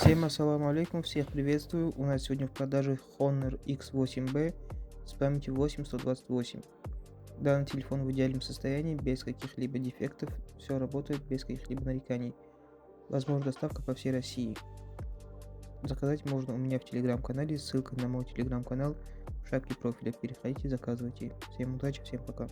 Всем ассаламу алейкум, всех приветствую. У нас сегодня в продаже Honor X8B с памятью 8128. Данный телефон в идеальном состоянии, без каких-либо дефектов, все работает без каких-либо нареканий. Возможна доставка по всей России. Заказать можно у меня в телеграм-канале, ссылка на мой телеграм-канал в шапке профиля. Переходите, заказывайте. Всем удачи, всем пока.